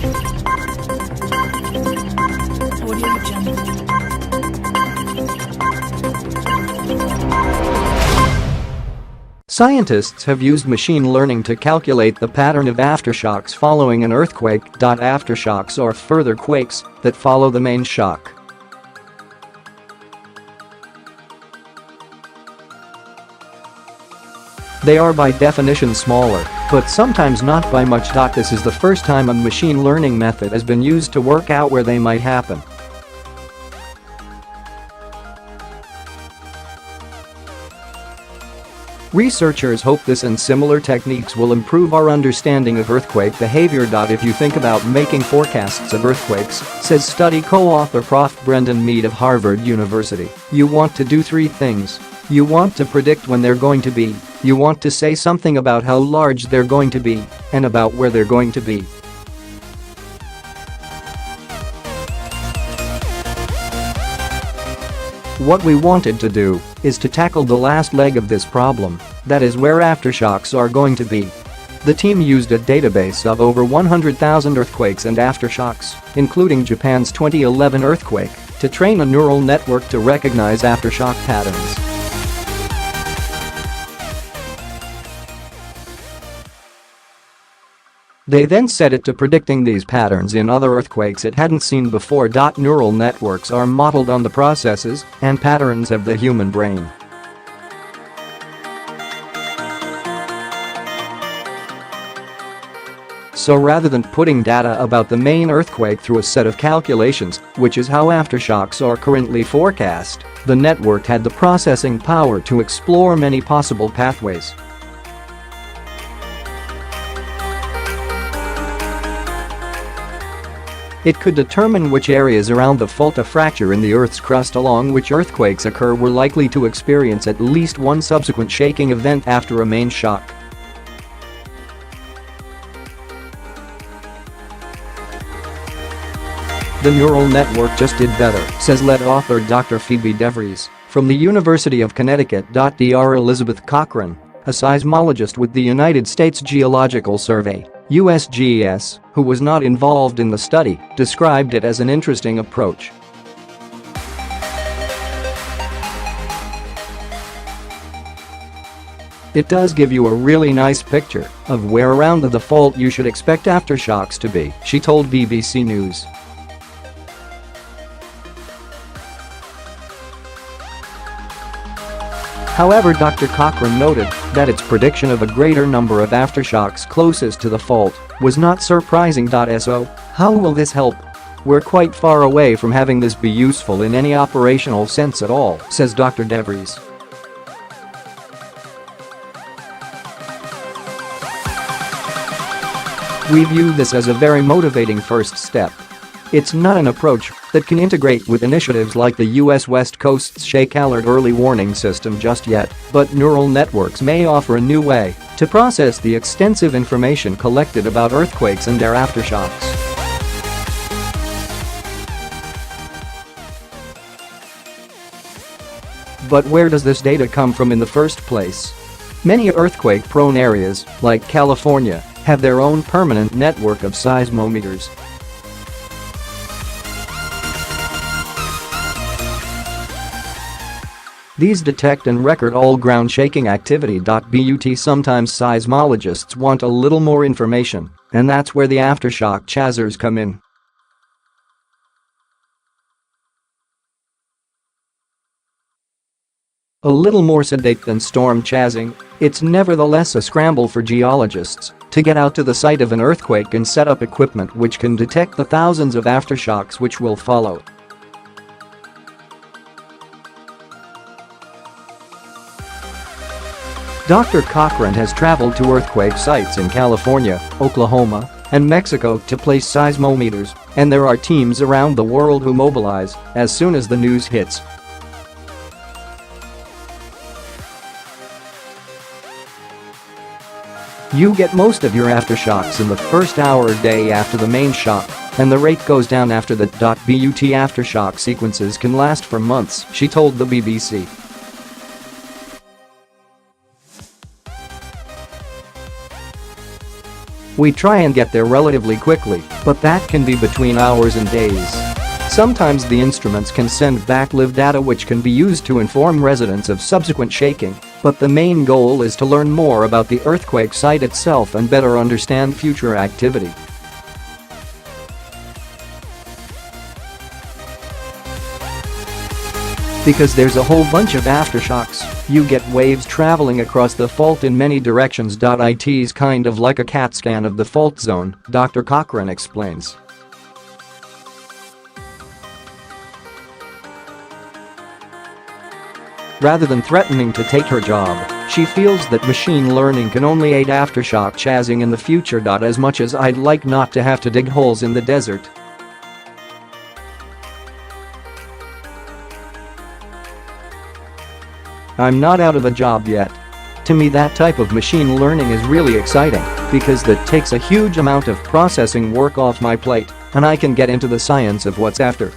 Audio Jungle. Scientists have used machine learning to calculate the pattern of aftershocks following an earthquake. Aftershocks are further quakes that follow the main shock. They are by definition smaller, but sometimes not by much. This is the first time a machine learning method has been used to work out where they might happen. Researchers hope this and similar techniques will improve our understanding of earthquake behavior. If you think about making forecasts of earthquakes, says study co-author Prof. Brendan Mead of Harvard University, you want to do three things. You want to predict when they're going to be, you want to say something about how large they're going to be, and about where they're going to be. What we wanted to do is to tackle the last leg of this problem, that is where aftershocks are going to be. The team used a database of over 100,000 earthquakes and aftershocks, including Japan's 2011 earthquake, to train a neural network to recognize aftershock patterns. They then set it to predicting these patterns in other earthquakes it hadn't seen before. Neural networks are modeled on the processes and patterns of the human brain. So rather than putting data about the main earthquake through a set of calculations, which is how aftershocks are currently forecast, the network had the processing power to explore many possible pathways. It could determine which areas around the fault a fracture in the Earth's crust along which earthquakes occur were likely to experience at least one subsequent shaking event after a main shock. The neural network just did better, says lead author Dr. Phoebe DeVries from the University of Connecticut. Dr. Elizabeth Cochran, a seismologist with the United States Geological Survey (USGS), who was not involved in the study, described it as an interesting approach. It does give you a really nice picture of where around the fault you should expect aftershocks to be, she told BBC News. However, Dr. Cochran noted that its prediction of a greater number of aftershocks closest to the fault was not surprising. So, how will this help? We're quite far away from having this be useful in any operational sense at all, says Dr. DeVries. We view this as a very motivating first step. It's not an approach that can integrate with initiatives like the U.S. West Coast's Shake Alert early warning system just yet, but neural networks may offer a new way to process the extensive information collected about earthquakes and their aftershocks. But where does this data come from in the first place? Many earthquake-prone areas, like California, have their own permanent network of seismometers. These detect and record all ground shaking activity. But sometimes seismologists want a little more information, and that's where the aftershock chasers come in. A little more sedate than storm chasing, it's nevertheless a scramble for geologists to get out to the site of an earthquake and set up equipment which can detect the thousands of aftershocks which will follow. Dr. Cochran has traveled to earthquake sites in California, Oklahoma, and Mexico to place seismometers, and there are teams around the world who mobilize as soon as the news hits. You get most of your aftershocks in the first hour or day after the main shock, and the rate goes down after that. But aftershock sequences can last for months, she told the BBC. We try and get there relatively quickly, but that can be between hours and days. Sometimes the instruments can send back live data which can be used to inform residents of subsequent shaking, but the main goal is to learn more about the earthquake site itself and better understand future activity. Because there's a whole bunch of aftershocks, you get waves traveling across the fault in many directions. It's kind of like a CAT scan of the fault zone, Dr. Cochran explains. Rather than threatening to take her job, she feels that machine learning can only aid aftershock chasing in the future. As much as I'd like not to have to dig holes in the desert. I'm not out of a job yet. To me that type of machine learning is really exciting because that takes a huge amount of processing work off my plate and I can get into the science of what's after.